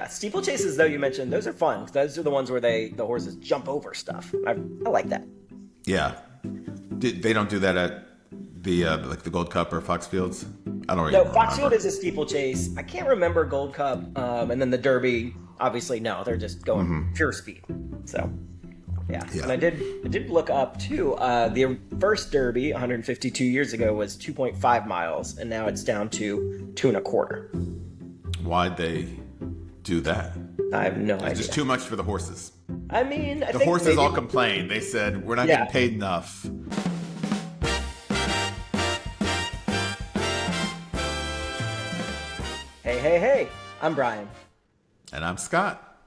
Yeah, steeplechases though you mentioned, those are fun. Those are the ones where the horses jump over stuff. I like that. Yeah. They don't do that at the like the Gold Cup or Fox Fields? I don't No, even Foxfield remember. is a steeplechase. I can't remember Gold Cup, and then the Derby. Obviously, no, they're just going pure speed. So, yeah. Yeah. And I did look up too. The first Derby 152 years ago was 2.5 miles, and now it's down to 2.25. Why'd they do that? I have no It's idea. just too much for the horses. I mean, I The think horses maybe, all complained. They said, we're not Yeah. getting paid enough. Hey! I'm Brian, And I'm Scott.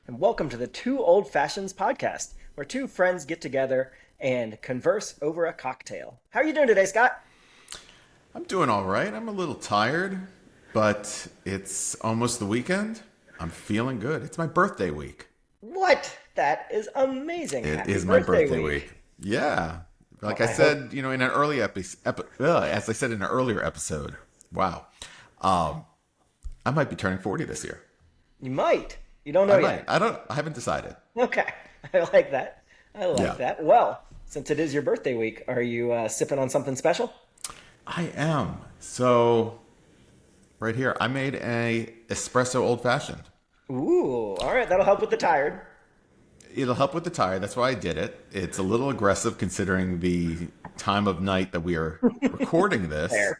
and welcome to the Two Old Fashions podcast, where two friends get together and converse over a cocktail. How are you doing today, Scott? I'm doing all right. I'm a little tired, but it's almost the weekend. I'm feeling good. It's my birthday week. What? That is amazing. It Happy is my birthday week. Yeah. Like Well, I said, in an early as I said in an earlier episode, wow. I might be turning 40 this year. You might. You don't know I yet. might. I haven't decided. Okay. I like that. I like Yeah. that. Well, since it is your birthday week, are you sipping on something special? I am. So, right here, I made a espresso old fashioned. Ooh, all right. That'll help with the tired. It'll help with the tire. That's why I did it. It's a little aggressive considering the time of night that we are recording this. There.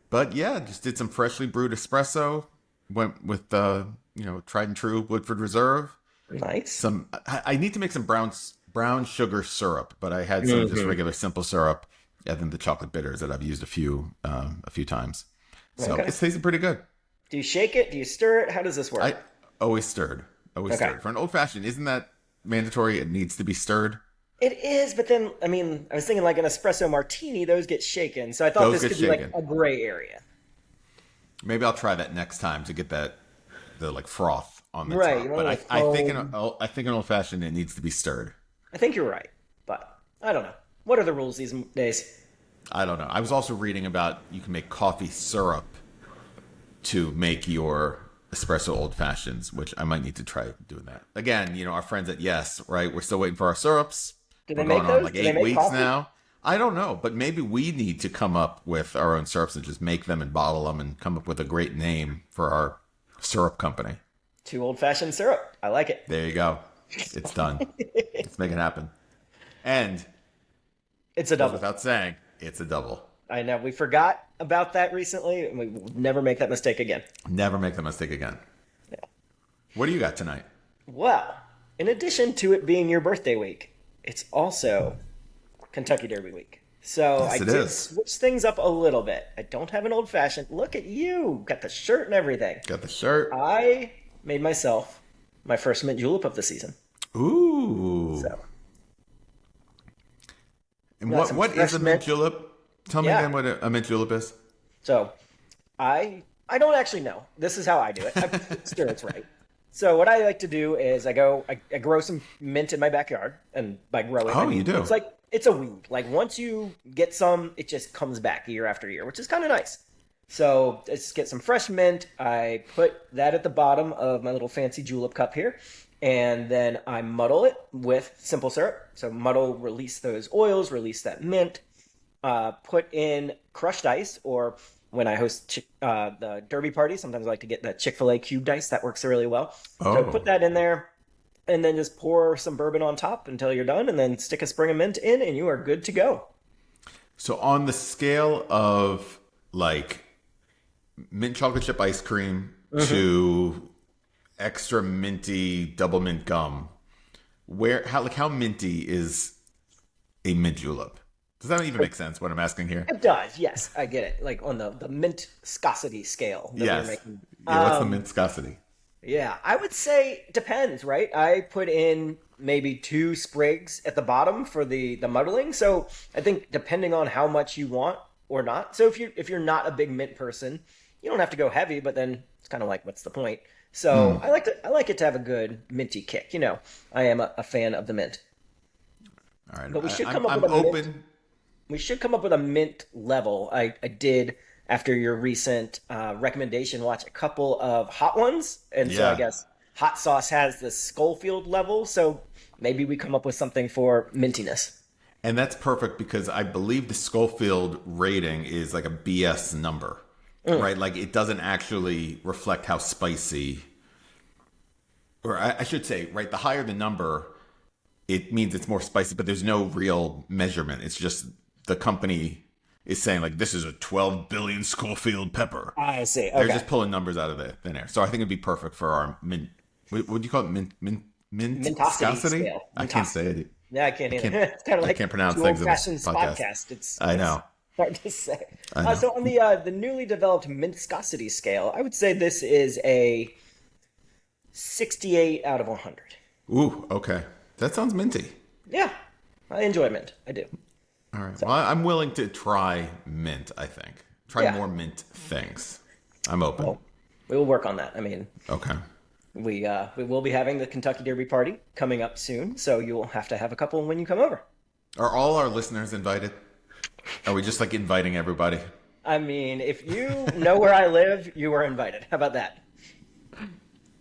But yeah, just did some freshly brewed espresso. Went with tried and true Woodford Reserve. Nice. I need to make some brown sugar syrup, but I had some just regular simple syrup, and then the chocolate bitters that I've used a few times. So Okay. it's tasting pretty good. Do you shake it? Do you stir it? How does this work? I always stirred. Always Okay. stirred. For an old fashioned, isn't that mandatory? It needs to be stirred. It is, but then, I mean, I was thinking like an espresso martini, those get shaken. So I thought Those this get could be like shaken. a gray area. Maybe I'll try that next time to get the like froth on the Right, top. you But want I like think foam. I think an old fashioned it needs to be stirred. I think you're right, but I don't know. What are the rules these days? I don't know. I was also reading about you can make coffee syrup to make your espresso old fashions, which I might need to try doing that. Again, our friends at Yes, right? We're still waiting for our syrups. Do they We're make going on those? like Do they 8 make weeks coffee? now. I don't know, but maybe we need to come up with our own syrups and just make them and bottle them and come up with a great name for our syrup company. Two old-fashioned syrup. I like it. There you go. It's done. Let's make it happen. And It's a double. without saying, it's a double. I know. We forgot about that recently, and we will never make that mistake again. Never make the mistake again. Yeah. What do you got tonight? Well, in addition to it being your birthday week, it's also Kentucky Derby week. So Yes, I it did is. switch things up a little bit. I don't have an old-fashioned. Look at you. Got the shirt and everything. Got the shirt. I made myself my first mint julep of the season. Ooh. So And got some what fresh is a mint mint. julep? Tell me Yeah. again what a mint julep is. So, I don't actually know. This is how I do it. I'm sure it's right. So what I like to do is I grow some mint in my backyard, and by growing, Oh, I mean, you do? It's like it's a weed. Like once you get some, it just comes back year after year, which is kind of nice. So let's get some fresh mint. I put that at the bottom of my little fancy julep cup here, and then I muddle it with simple syrup. So muddle, release those oils, release that mint. Put in crushed ice, or when I host the Derby party, sometimes I like to get the Chick-fil-A cubed ice. That works really well. Oh. So put that in there, and then just pour some bourbon on top until you're done, and then stick a sprig of mint in, and you are good to go. So on the scale of like mint chocolate chip ice cream to extra minty double mint gum, how minty is a mint julep? Does that even make sense? What I'm asking here? It does, yes, I get it. Like on the mint scosity scale that Yes. we're making. Yeah. What's the mint viscosity? Yeah, I would say depends, right? I put in maybe 2 sprigs at the bottom for the muddling. So I think depending on how much you want or not. So if you're not a big mint person, you don't have to go heavy, but then it's kind of like what's the point? So I like it to have a good minty kick. I am a fan of the mint. All right. But we should I'm come up with a open. mint. We should come up with a mint level. I did after your recent recommendation, watch a couple of hot ones. And so I Yeah. guess hot sauce has the Schofield level. So maybe we come up with something for mintiness. And that's perfect because I believe the Schofield rating is like a BS number, right? Like it doesn't actually reflect how spicy, or I should say, right? The higher the number, it means it's more spicy, but there's no real measurement. It's just the company is saying like this is a 12 billion Schofield pepper. I see. They're Okay. just pulling numbers out of the thin air. So I think it'd be perfect for our mint. What do you call it? Mint Mintosity scosity? scale. I can't say Mintosity. it. Yeah, I can't either. Can't, It's kind of I like can't pronounce two things in old-fashioned this podcast. podcast. I It's know. hard to say. I know. So on the newly developed Mintosity scale, I would say this is a 68 out of 100. Ooh, okay. That sounds minty. Yeah, I enjoy mint. I do. All right. Well, I'm willing to try mint, I think. Try Yeah. more mint things. I'm open. Well, we will work on that. I mean, Okay. we will be having the Kentucky Derby party coming up soon, so you will have to have a couple when you come over. Are all our listeners invited? Are we just like inviting everybody? I mean, if you know where I live, you are invited. How about that?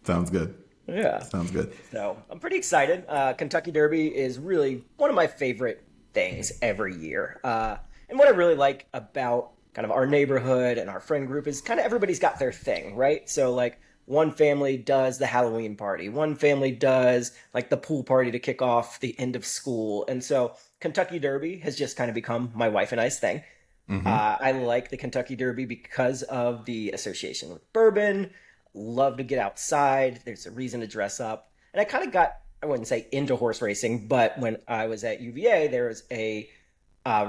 Sounds good. Yeah. Sounds good. So I'm pretty excited. Kentucky Derby is really one of my favorite things every year. And what I really like about kind of our neighborhood and our friend group is kind of everybody's got their thing, right? So like one family does the Halloween party, one family does like the pool party to kick off the end of school. And so Kentucky Derby has just kind of become my wife and I's thing. I like the Kentucky Derby because of the association with bourbon. Love to get outside. There's a reason to dress up. And I kind of got, I wouldn't say into horse racing, but when I was at UVA, there was a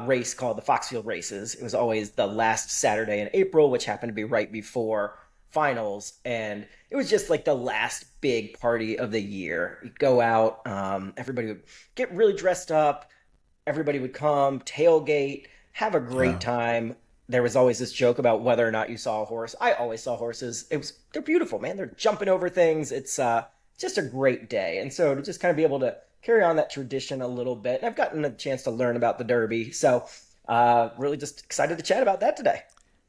race called the Foxfield Races. It was always the last Saturday in April, which happened to be right before finals. And it was just like the last big party of the year. You'd go out, everybody would get really dressed up, everybody would come, tailgate, have a great Yeah. time. There was always this joke about whether or not you saw a horse. I always saw horses. They're beautiful, man. They're jumping over things. It's just a great day. And so to just kind of be able to carry on that tradition a little bit. And I've gotten a chance to learn about the Derby. So really just excited to chat about that today.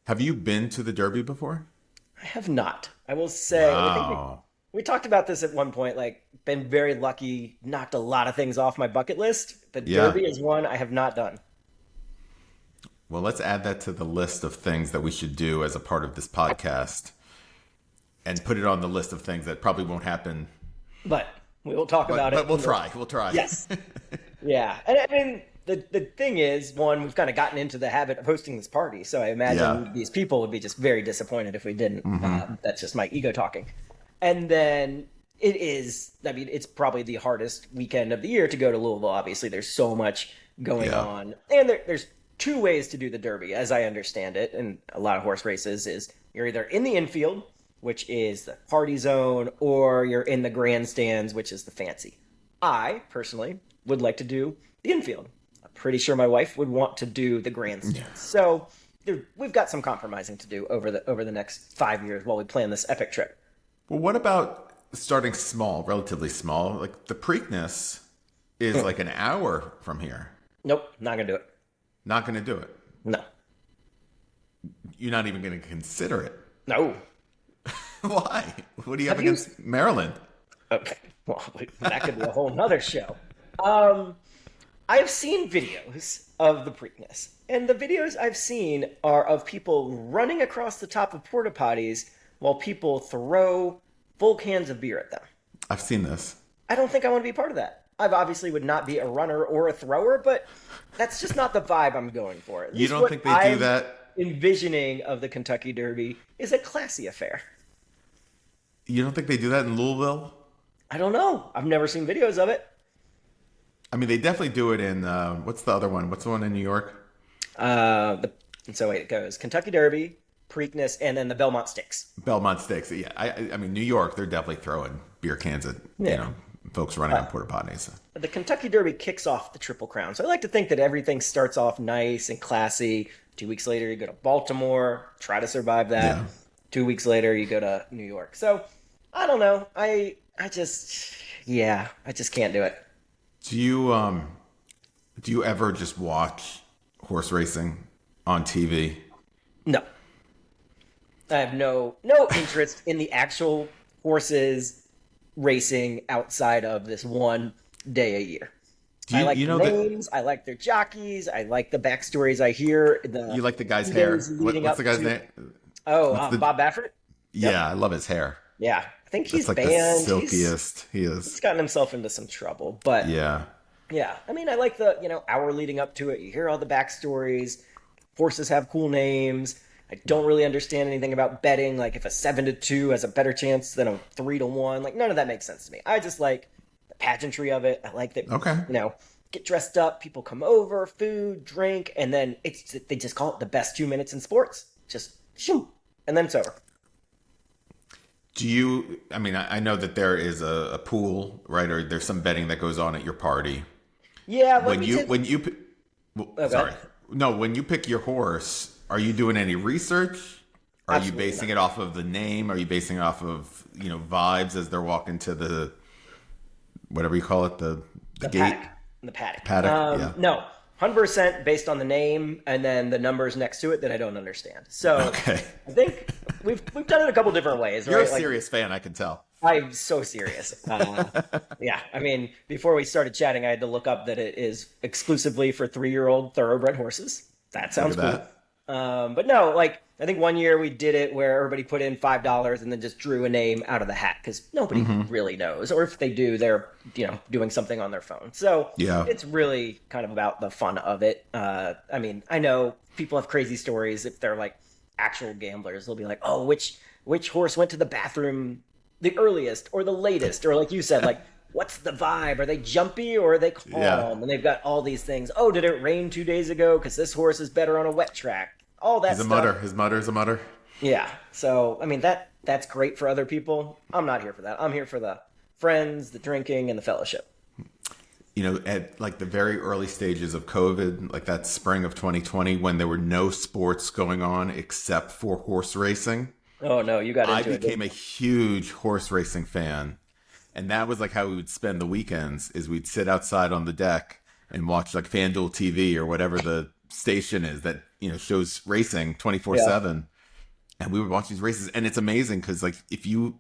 Have you been to the Derby before? I have not. I will say, I think Wow. we talked about this at one point, like been very lucky, knocked a lot of things off my bucket list. The Yeah. Derby is one I have not done. Well, let's add that to the list of things that we should do as a part of this podcast and put it on the list of things that probably won't happen. But we will talk about it. But we'll in the- try. We'll try. Yes. Yeah. And I mean, the thing is, one, we've kind of gotten into the habit of hosting this party. So I imagine Yeah. these people would be just very disappointed if we didn't. That's just my ego talking. And then it is, I mean, it's probably the hardest weekend of the year to go to Louisville. Obviously, there's so much going Yeah. on. And there's two ways to do the Derby, as I understand it. And a lot of horse races is you're either in the infield, which is the party zone, or you're in the grandstands, which is the fancy. I personally would like to do the infield. I'm pretty sure my wife would want to do the grandstands. So we've got some compromising to do over the next 5 years while we plan this epic trip. Well, what about starting small, relatively small? Like the Preakness is like an hour from here. Nope, not gonna do it. Not going to do it. No, You're not even going to consider it. no. Why? What do you have Have you- against Maryland? Okay, well that could be a whole nother show. I've seen videos of the Preakness, and the videos I've seen are of people running across the top of porta potties while people throw full cans of beer at them. I've seen this. I don't think I want to be part of that. I obviously would not be a runner or a thrower, but that's just not the vibe I'm going for. At You least don't what think they I'm do that? envisioning of the Kentucky Derby is a classy affair. You don't think they do that in Louisville? I don't know. I've never seen videos of it. I mean, they definitely do it in, what's the other one? What's the one in New York? So wait, it goes Kentucky Derby, Preakness, and then the Belmont Stakes. Belmont Stakes. Yeah, I mean, New York, they're definitely throwing beer cans at, Yeah. folks running on porta potties. The Kentucky Derby kicks off the Triple Crown. So I like to think that everything starts off nice and classy. 2 weeks later, you go to Baltimore, try to survive that. Yeah. 2 weeks later, you go to New York. So I don't know. I just can't do it. Do you ever just watch horse racing on TV? No. I have no interest in the actual horses racing outside of this one day a year. Do I you like you the know that names. I like their jockeys. I like the backstories I hear. The you like the guy's days hair? leading What's the up guy's to. name? Oh, What's the? Bob Baffert. Yep. Yeah, I love his hair. Yeah, I think he's That's like the banned. silkiest he He's is. gotten himself into some trouble, but Yeah. yeah, I mean, I like the hour leading up to it. You hear all the backstories. Horses have cool names. I don't really understand anything about betting. Like if a 7-2 has a better chance than a 3-1, like none of that makes sense to me. I just like the pageantry of it. I like that. Okay. Get dressed up. People come over, food, drink, and then they just call it the best 2 minutes in sports. Just shoom, and then it's over. Do you? I mean, I know that there is a pool, right? Or there's some betting that goes on at your party. Yeah, like When we you did. when you pi- well, Okay. sorry, no, when you pick your horse, are you doing any research? Are you Absolutely basing not. it off of the name? Are you basing it off of vibes as they're walking to the whatever you call it, the The gate paddock. The paddock. paddock? Yeah. No, 100% based on the name and then the numbers next to it that I don't understand. So Okay. I think we've done it a couple different ways, You're a right? Like serious fan, I can tell. I'm so serious. Yeah, I mean, before we started chatting, I had to look up that it is exclusively for 3-year-old thoroughbred horses. That Look sounds at cool. that. But no, like I think one year we did it where everybody put in $5 and then just drew a name out of the hat because nobody really knows, or if they do, they're doing something on their phone. So Yeah. it's really kind of about the fun of it. I mean, I know people have crazy stories if they're like actual gamblers. They'll be like, "Oh, which horse went to the bathroom the earliest or the latest?" Or like you said, like. What's the vibe? Are they jumpy or are they calm? Yeah. And they've got all these things. Oh, did it rain 2 days ago? Because this horse is better on a wet track. All that He's a stuff. mutter. His mutter's a mutter. Yeah. So I mean that's great for other people. I'm not here for that. I'm here for the friends, the drinking, and the fellowship. At like the very early stages of COVID, like that spring of 2020, when there were no sports going on except for horse racing, Oh no, you got I into it. became a huge horse racing fan. And that was like how we would spend the weekends is we'd sit outside on the deck and watch like FanDuel TV or whatever the station is that, shows racing 24/7. And we would watch these races. And it's amazing because like if you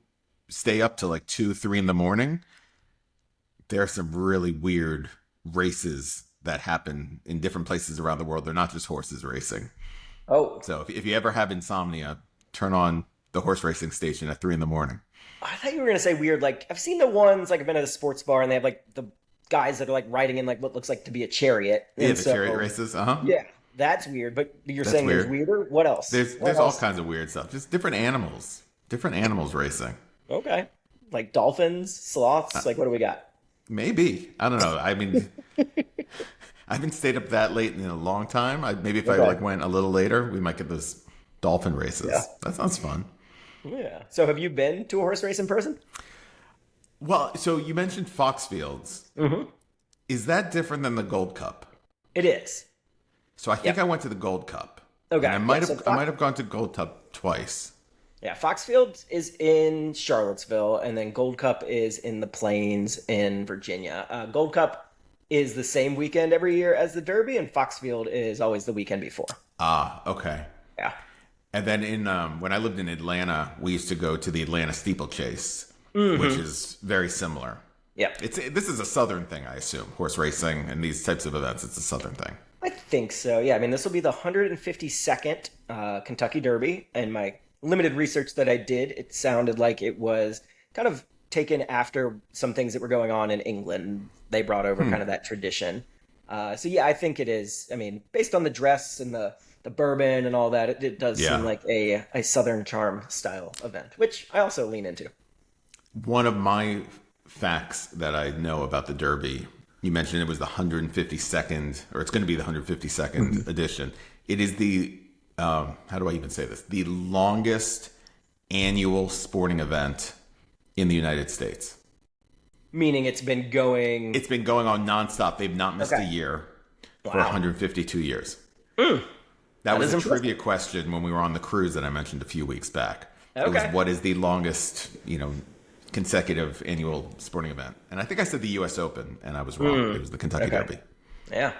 stay up till like 2, 3 in the morning, there are some really weird races that happen in different places around the world. They're not just horses racing. Oh, So if you ever have insomnia, turn on the horse racing station at 3 in the morning. I thought you were gonna say weird. Like I've seen the ones like I've been at a sports bar and they have like the guys that are like riding in like what looks like to be a chariot. Yeah, And the so, chariot races. Uh huh. Yeah, that's weird. But you're That's saying there's weird. weirder. What else? There's What there's all else? kinds of weird stuff. Just different animals. Different animals racing. Okay, like dolphins, sloths. Like what do we got? Maybe. I don't know. I mean I haven't stayed up that late in a long time. Maybe if I Okay. like went a little later, we might get those dolphin races. Yeah. That sounds fun. Yeah. So have you been to a horse race in person? Well, so you mentioned Foxfields. Mm-hmm. Is that different than the Gold Cup? It is. So I think Yep. I went to the Gold Cup. Okay. And I might Yeah, have so I might have gone to Gold Cup twice. Yeah, Foxfield is in Charlottesville, and then Gold Cup is in the Plains in Virginia. Gold Cup is the same weekend every year as the Derby, and Foxfield is always the weekend before. Ah, okay. Yeah. And then when I lived in Atlanta, we used to go to the Atlanta Steeplechase, which is very similar. Yep. This is a southern thing, I assume. Horse racing and these types of events, it's a southern thing. I think so. Yeah, I mean, this will be the 152nd Kentucky Derby, and my limited research that I did, it sounded like it was kind of taken after some things that were going on in England. They brought over kind of that tradition. So yeah, I think it is. I mean, based on the dress and the bourbon and all that, it does Yeah. seem like a Southern Charm style event, which I also lean into. One of my facts that I know about the Derby, you mentioned it was the 152nd, or it's going to be the 152nd edition. It is the, how do I even say this? The longest annual sporting event in the United States. Meaning it's been going. It's been going on nonstop. They've not missed a Okay. year for Wow. 152 years. That is was a impressive. trivia question when we were on the cruise that I mentioned a few weeks back. It Okay. was what is the longest, consecutive annual sporting event? And I think I said the U.S. Open, and I was wrong. It was the Kentucky Okay. Derby. Yeah.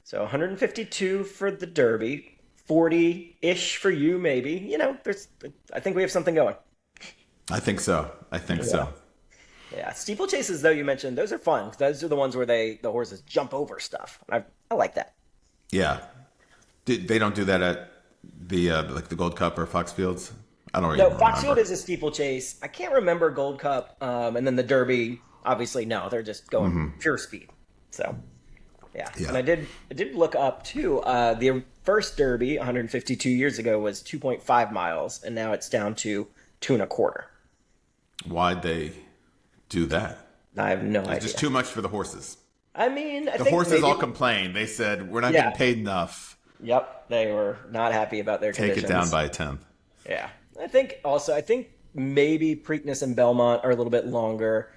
So 152 for the Derby, 40-ish for you, maybe. I think we have something going. I think so. I think Yeah. so. Yeah. Steeplechases, though, you mentioned, those are fun. Those are the ones where the horses jump over stuff. I like that. Yeah. They don't do that at the like the Gold Cup or Fox Fields. I don't No, even Foxfield remember. is a steeplechase. I can't remember Gold Cup, and then the Derby. Obviously, no, they're just going pure speed. So, yeah. And Yeah. I did look up too. The first Derby 152 years ago was 2.5 miles, and now it's down to two and a quarter. Why'd they do that? I have no It's just idea. too much for the horses. I mean, I The think horses maybe. all complained. They said, "We're not Yeah. getting paid enough. Yep, they were not happy about their Take it conditions. down by a tenth." Yeah. I think maybe Preakness and Belmont are a little bit longer.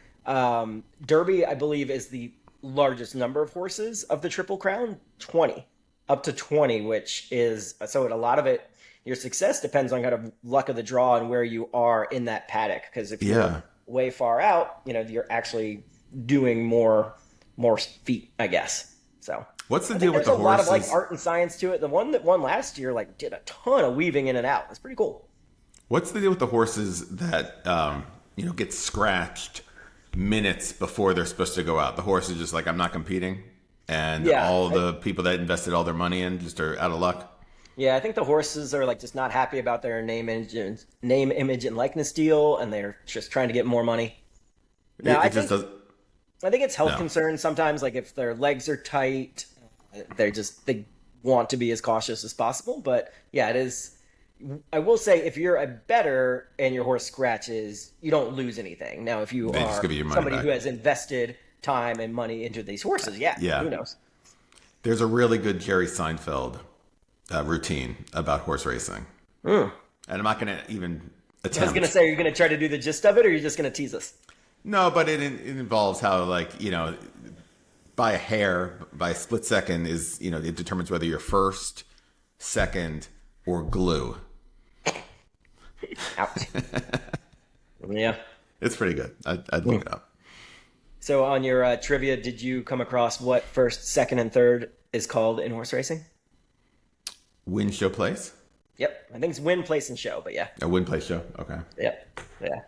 Derby, I believe, is the largest number of horses of the Triple Crown, 20, up to 20, which is so a lot of it. Your success depends on kind of luck of the draw and where you are in that paddock. Because if you're Yeah. way far out, you're actually doing more feet, I guess. So What's the I deal think with there's the a lot of like horses? art and science to it. The one that won last year like did a ton of weaving in and out. It's pretty cool. What's the deal with the horses that get scratched minutes before they're supposed to go out? The horse is just like, I'm not competing, and Yeah, all the people that invested all their money in just are out of luck. yeah. I think the horses are like just not happy about their name, image, and likeness deal, and they're just trying to get more money. Now, It just does. I think it's health No. concerns sometimes. Like if their legs are tight, they want to be as cautious as possible. But yeah, it is. I will say, if you're a bettor and your horse scratches, you don't lose anything. Now, if you They just are give you your money somebody back. who has invested time and money into these horses, yeah, Yeah. who knows? There's a really good Jerry Seinfeld routine about horse racing, and I'm not going to even I was attempt. gonna say, are you gonna try to do the gist of it, or are you just gonna tease us? No, but it involves how, like, by a hair, by a split second is, it determines whether you're first, second, or glue. Ouch. Yeah. It's pretty good. I'd look it up. So on your trivia, did you come across what first, second, and third is called in horse racing? Win, show, place? Yep, I think it's win, place, and show. But yeah, A win, place, show. Okay. yep, yeah.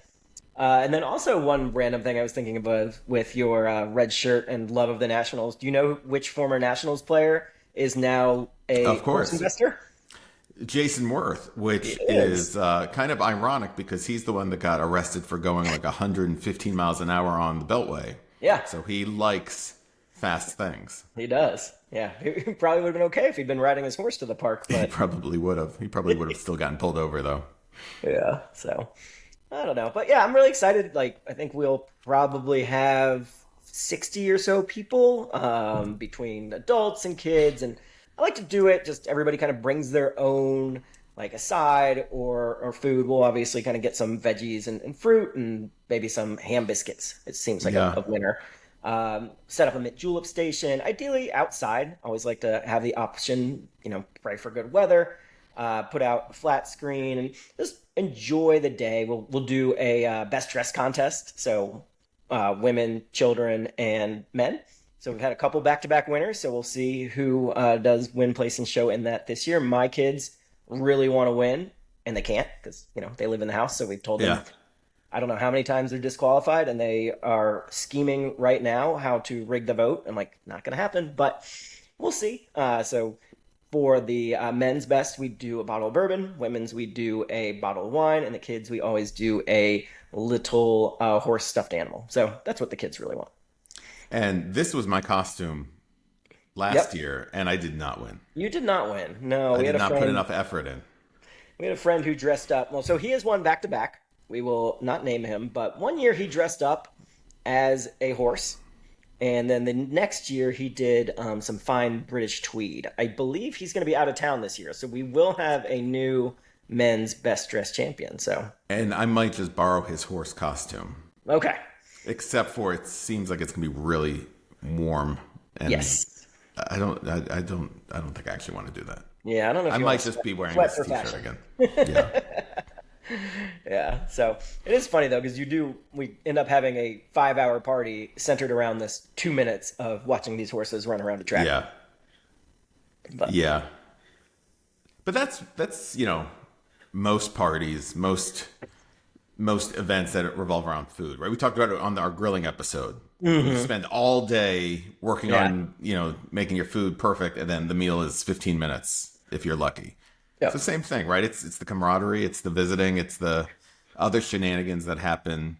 And then also one random thing I was thinking of with your red shirt and love of the Nationals. Do you know which former Nationals player is now a Of course. horse investor? Jason Worth, which It is. is kind of ironic because he's the one that got arrested for going like 115 miles an hour on the Beltway. Yeah, So he likes fast things. he does. Yeah, he probably would have been okay if he'd been riding his horse to the park, He but probably would have. He probably would have still gotten pulled over, though. yeah, so I don't know. But yeah, I'm really excited. Like, I think we'll probably have 60 or so people between adults and kids. And I like to do it, just everybody kind of brings their own, like, a side or food. We'll obviously kind of get some veggies and fruit and maybe some ham biscuits. It seems like Yeah. a winner. Set up a mint julep station, ideally outside. Always like to have the option, pray for good weather. Put out a flat screen and just enjoy the day. We'll do a best dress contest. So women, children, and men. So we've had a couple back-to-back winners. So we'll see who does win, place, and show in that this year. My kids really want to win, and they can't because they live in the house. So we've told them. Yeah. I don't know how many times they're disqualified, and they are scheming right now how to rig the vote. I'm like, not going to happen, but we'll see. So for the men's best, we do a bottle of bourbon. Women's, we do a bottle of wine. And the kids, we always do a little horse stuffed animal. So that's what the kids really want. And this was my costume last Yep. year, and I did not win. You did not win. No, I we had did a not friend. put enough effort in. We had a friend who dressed up. Well, so he has won back to back. We will not name him, but one year he dressed up as a horse. And then the next year he did some fine British tweed. I believe he's going to be out of town this year. So we will have a new men's best dressed champion. So, And I might just borrow his horse costume. okay. Except for it seems like it's gonna be really warm. And Yes. I don't think I actually want to do that. Yeah, I don't know if I you might want to just be wearing sweat this for t-shirt fashion. again. Yeah. Yeah, so it is funny though because we end up having a 5-hour party centered around this 2 minutes of watching these horses run around a track. Yeah. But, Yeah. But that's most parties, most events that revolve around food, right? We talked about it on our grilling episode. You spend all day working Yeah. on, making your food perfect, and then the meal is 15 minutes if you're lucky. It's the Yep. same thing, right? It's the camaraderie, it's the visiting, it's the other shenanigans that happen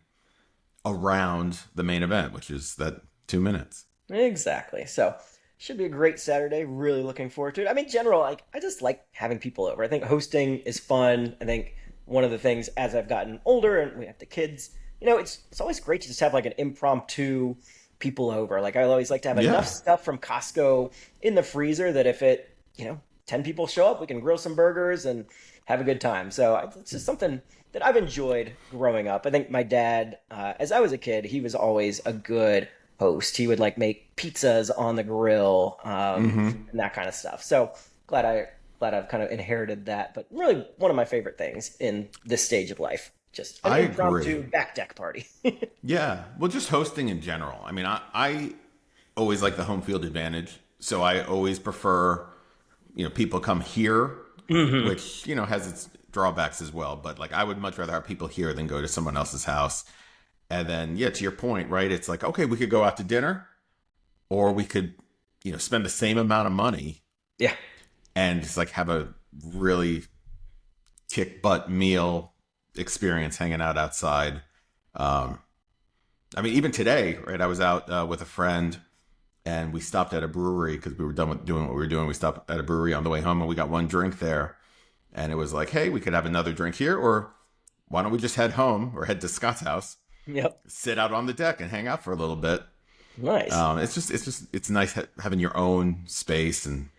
around the main event, which is that 2 minutes. Exactly. So should be a great Saturday. Really looking forward to it. I mean, general, like I just like having people over. I think hosting is fun. I think one of the things as I've gotten older and we have the kids, it's always great to just have like an impromptu people over. Like I always like to have enough Yeah. stuff from Costco in the freezer that if 10 people show up, we can grill some burgers and have a good time. So it's just something that I've enjoyed growing up. I think my dad, as I was a kid, he was always a good host. He would like make pizzas on the grill, and that kind of stuff. So glad I've kind of inherited that. But really, one of my favorite things in this stage of life, just an I impromptu agree. back deck party. Yeah. Well, just hosting in general. I mean, I always like the home field advantage. So I always prefer, people come here, which, has its drawbacks as well. But like, I would much rather have people here than go to someone else's house. And then, yeah, to your point, right? It's like, okay, we could go out to dinner or we could, spend the same amount of money Yeah. and just like have a really kick butt meal experience hanging out outside. Um, I mean, even today, right? I was out with a friend and we stopped at a brewery because we were done with doing what we were doing. We stopped at a brewery on the way home and we got one drink there. And it was like, hey, we could have another drink here, or why don't we just head home or head to Scott's house, Yep. sit out on the deck and hang out for a little bit. Nice. It's nice having your own space and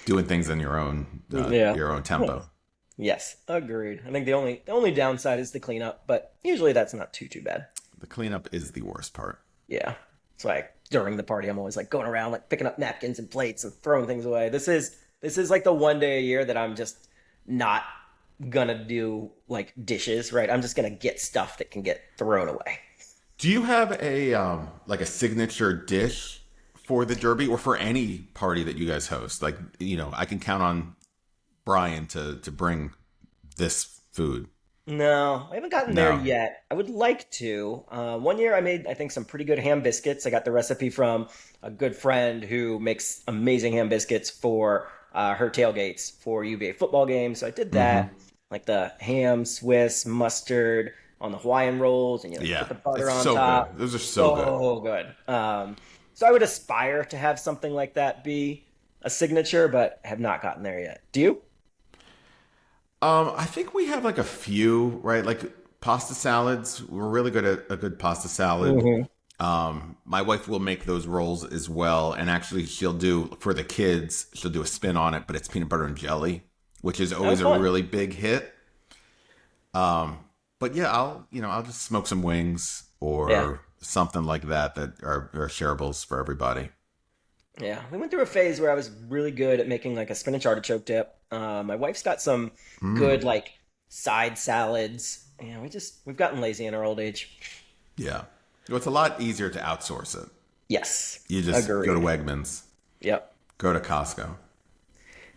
doing things in Yeah. your own tempo. Yes. Agreed. I think the only downside is the cleanup, but usually that's not too bad. The cleanup is the worst part. Yeah. It's like during the party, I'm always like going around like picking up napkins and plates and throwing things away. This is like the one day a year that I'm just not gonna do like dishes, right? I'm just gonna get stuff that can get thrown away. Do you have a like a signature dish for the Derby or for any party that you guys host? Like, I can count on Brian to bring this food. No, I haven't gotten there No. yet. I would like to. One year I made, I think, some pretty good ham biscuits. I got the recipe from a good friend who makes amazing ham biscuits for her tailgates for UVA football games. So I did that, like the ham, Swiss, mustard on the Hawaiian rolls, and Yeah, put the butter it's on so top. good. Those are so good. So good. So I would aspire to have something like that be a signature, but have not gotten there yet. Do you? I think we have like a few, right? Like pasta salads. We're really good at a good pasta salad. My wife will make those rolls as well, and actually, she'll do for the kids. She'll do a spin on it, but it's peanut butter and jelly, which is Oh, always a fun. really big hit. But yeah, I'll just smoke some wings Yeah. or something like that are shareables for everybody. Yeah, we went through a phase where I was really good at making like a spinach artichoke dip. My wife's got some good like side salads. We've gotten lazy in our old age. Yeah, well, it's a lot easier to outsource it. Yes, You just go to agreed. Wegmans, Yep. go to Costco.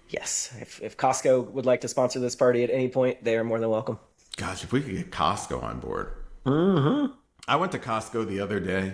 Yes. If Costco would like to sponsor this party at any point, they are more than welcome. Gosh, if we could get Costco on board. I went to Costco the other day.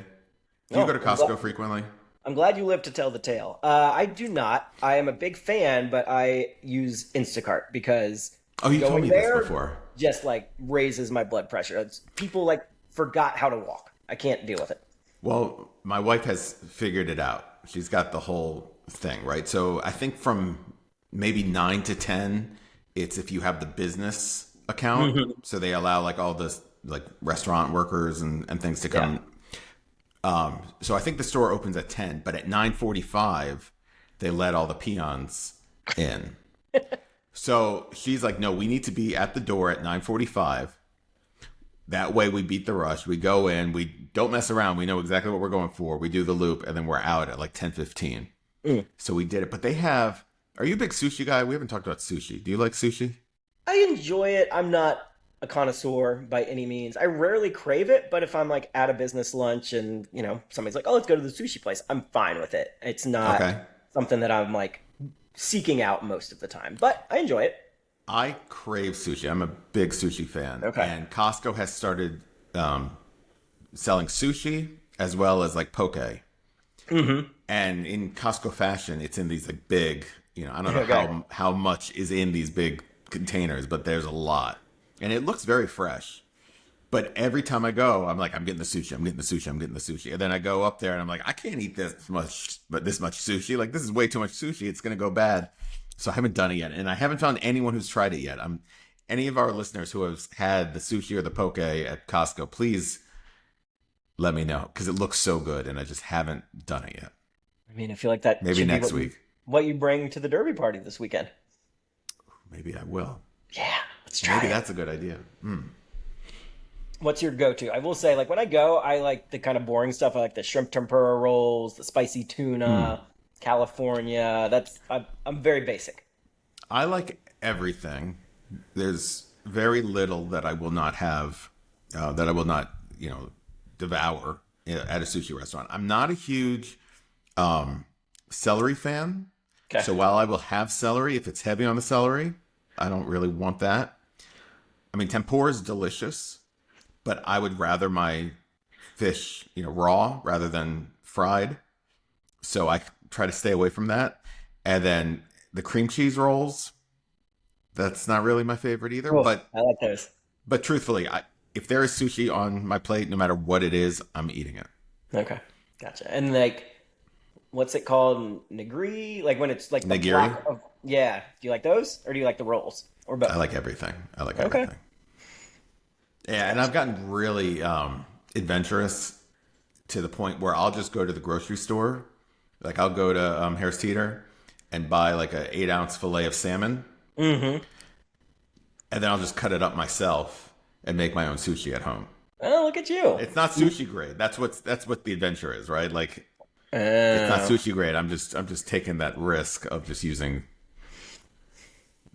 Do you go Oh, to Costco frequently? I'm glad you live to tell the tale. I do not. I am a big fan, but I use Instacart because Oh, you told going me this there before. just like raises my blood pressure. People like forgot how to walk. I can't deal with it. Well, my wife has figured it out. She's got the whole thing, right? So I think from maybe 9 to 10, it's if you have the business account. So they allow like all the like restaurant workers and things to Yeah. come. So I think the store opens at 10, but at 9:45, they let all the peons in. So she's like, no, we need to be at the door at 9:45. That way we beat the rush. We go in, we don't mess around. We know exactly what we're going for. We do the loop and then we're out at like 10:15. So we did it. But are you a big sushi guy? We haven't talked about sushi. Do you like sushi? I enjoy it. I'm not a connoisseur by any means. I rarely crave it, but if I'm like at a business lunch and, somebody's like, "Oh, let's go to the sushi place," I'm fine with it. It's not Okay. something that I'm like seeking out most of the time, but I enjoy it. I crave sushi. I'm a big sushi fan. Okay. And Costco has started selling sushi as well as like poke. Mm-hmm. And in Costco fashion, it's in these like big, I don't know Okay. how much is in these big containers, but there's a lot. And it looks very fresh. But every time I go, I'm like, I'm getting the sushi, I'm getting the sushi, I'm getting the sushi. And then I go up there and I'm like, I can't eat this much, but this much sushi. Like, this is way too much sushi. It's going to go bad. So I haven't done it yet. And I haven't found anyone who's tried it yet. Any of our listeners who have had the sushi or the poke at Costco, please let me know, because it looks so good and I just haven't done it yet. I mean, I feel like that Maybe should be next week. what you bring to the Derby party this weekend. Maybe I will. Yeah, let's try Maybe it. that's a good idea. What's your go-to? I will say, like when I go, I like the kind of boring stuff. I like the shrimp tempura rolls, the spicy tuna, California. I'm very basic. I like everything. There's very little that I will not have, that I will not, devour at a sushi restaurant. I'm not a huge celery fan. Okay. So while I will have celery, if it's heavy on the celery, I don't really want that. I mean, tempura is delicious, but I would rather my fish, raw rather than fried. So I try to stay away from that. And then the cream cheese rolls, that's not really my favorite either. Oh, But I like those. truthfully, if there is sushi on my plate, no matter what it is, I'm eating it. Okay, gotcha. And like, what's it called? Nigiri? Like when it's like the Nigiri, block of, yeah. Do you like those, or do you like the rolls, or I both? like everything. I like Okay. everything. Yeah, and I've gotten really adventurous to the point where I'll just go to the grocery store. Like I'll go to Harris Teeter and buy like a 8-ounce fillet of salmon, Mm-hmm. and then I'll just cut it up myself and make my own sushi at home. Oh, look at you. It's not sushi grade. That's what the adventure is, right? Like it's not Uh, sushi grade. I'm just taking that risk of just using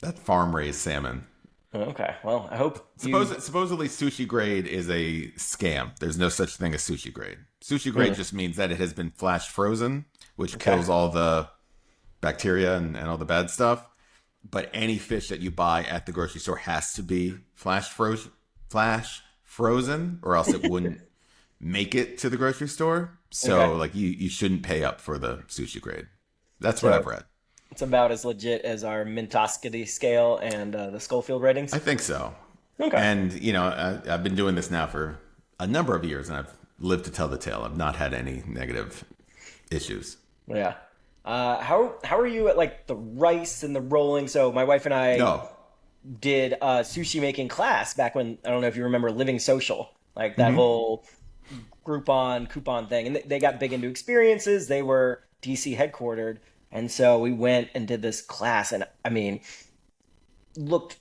that farm raised salmon. okay. Well, I hope you. Supposedly sushi grade is a scam. There's no such thing as sushi grade. Sushi grade just means that it has been flash frozen, which kills all the bacteria and all the bad stuff. But any fish that you buy at the grocery store has to be flash frozen, or else it wouldn't make it to the grocery store. So Okay. like you shouldn't pay up for the sushi grade. That's what So I've read. it's about as legit as our mintoscity scale and the Schofield ratings. I think so. Okay. And I've been doing this now for a number of years, and I've lived to tell the tale. I've not had any negative issues. Yeah. How are you at like the rice and the rolling? So my wife and I No. did a sushi making class back when, I don't know if you remember Living Social, like that whole Groupon coupon thing, and they got big into experiences. They were DC headquartered, and so we went and did this class, and I mean, looked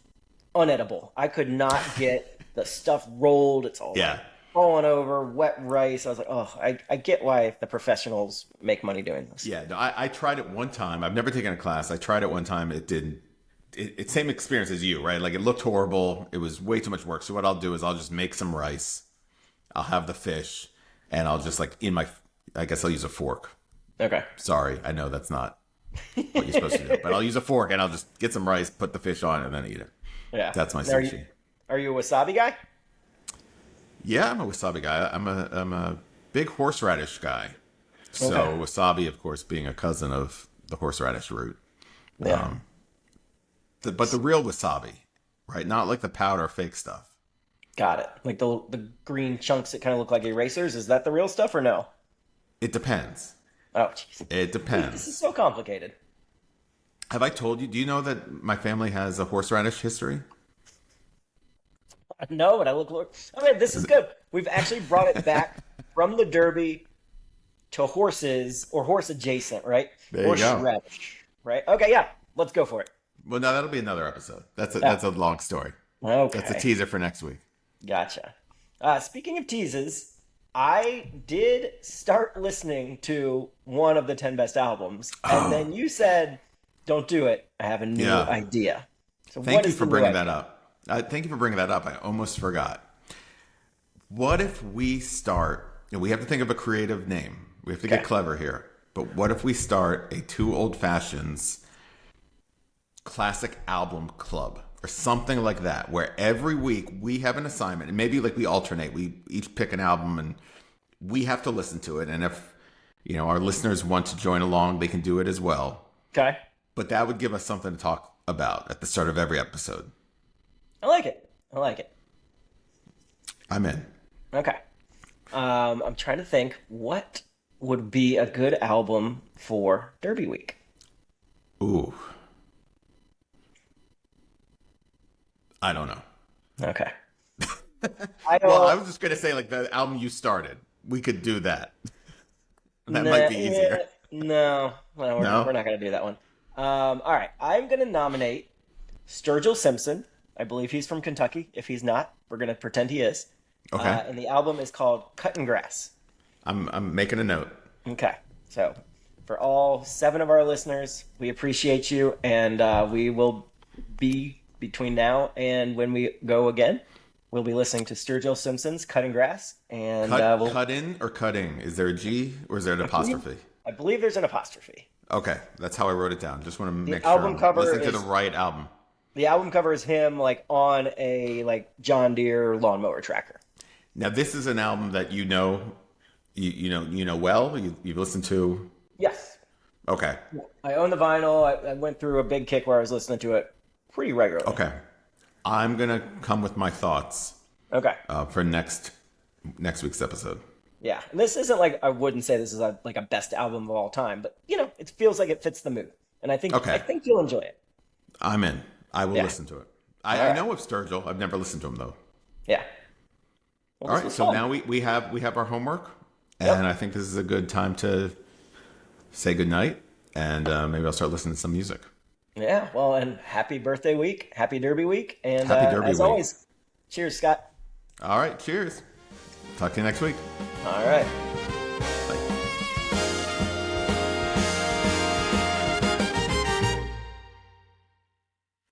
unedible. I could not get the stuff rolled. It's all Yeah. falling over, wet rice. I was like, oh, I get why the professionals make money doing this. Yeah. No, I tried it one time. I've never taken a class. I tried it one time. It didn't. It's same experience as you, right? Like it looked horrible. It was way too much work. So what I'll do is I'll just make some rice. I'll have the fish, and I'll just I guess I'll use a fork. Okay. Sorry, I know that's not what you're supposed to do, but I'll use a fork and I'll just get some rice, put the fish on, and then eat it. Yeah. That's my Are sushi. you a wasabi guy? Yeah, I'm a wasabi guy. I'm a big horseradish guy. So Okay. wasabi, of course, being a cousin of the horseradish root. Yeah. But the real wasabi, right? Not like the powder fake stuff. Got it. Like the green chunks that kind of look like erasers. Is that the real stuff or no? It depends. Oh, jeez. It This is depends. so complicated. Have I told you? Do you know that my family has a horseradish history? No, but I look. I mean, this is good. We've actually brought it back from the Derby to horses or horse adjacent, right? There you go. Horseradish, right? Okay, yeah. Let's go for it. Well, no, that'll be another episode. That's a long story. Okay. That's a teaser for next week. Gotcha. Speaking of teases, I did start listening to one of the 10 best albums, and then you said, "Don't do it. I have a new Yeah. idea." So Thank what you is for the new bringing idea? that up. Thank you for bringing that up. I almost forgot. What if we start? We have to think of a creative name. We have to get Okay. clever here. But what if we start a two old fashions classic album club or something like that, where every week we have an assignment, and maybe like we alternate. We each pick an album and we have to listen to it. And if, our listeners want to join along, they can do it as well. Okay. But that would give us something to talk about at the start of every episode. I like it. I'm in. Okay. I'm trying to think what would be a good album for Derby Week. Ooh. I don't know. Okay. I was just going to say, like, the album you started. We could do that. That might be easier. No, we're not going to do that one. All right. I'm going to nominate Sturgill Simpson. I believe he's from Kentucky. If he's not, we're going to pretend he is. Okay. And the album is called Cutting Grass. I'm making a note. Okay. So for all 7 of our listeners, we appreciate you, and we will be, between now and when we go again, we'll be listening to Sturgill Simpson's Cutting Grass. And cut in or cutting? Is there a G or is there an apostrophe? I believe there's an apostrophe. Okay. That's how I wrote it down. Just want to make sure album cover listening to the right album. The album cover is him like on a John Deere lawnmower tracker. Now, this is an album that you know well. You've listened to. Yes. Okay. I own the vinyl. I went through a big kick where I was listening to it pretty regularly. Okay. I'm gonna come with my thoughts. Okay. For next week's episode. Yeah, and this isn't I wouldn't say this is a best album of all time, but it feels like it fits the mood, and I think you'll enjoy it. I'm in. I will listen to it. I know of Sturgill. I've never listened to him though. Yeah. Well, all right. So now we have our homework, and I think this is a good time to say goodnight, and maybe I'll start listening to some music. Yeah. Well, and happy birthday week, happy Derby week, and happy Derby as week. Always, cheers, Scott. All right. Cheers. Talk to you next week. All right.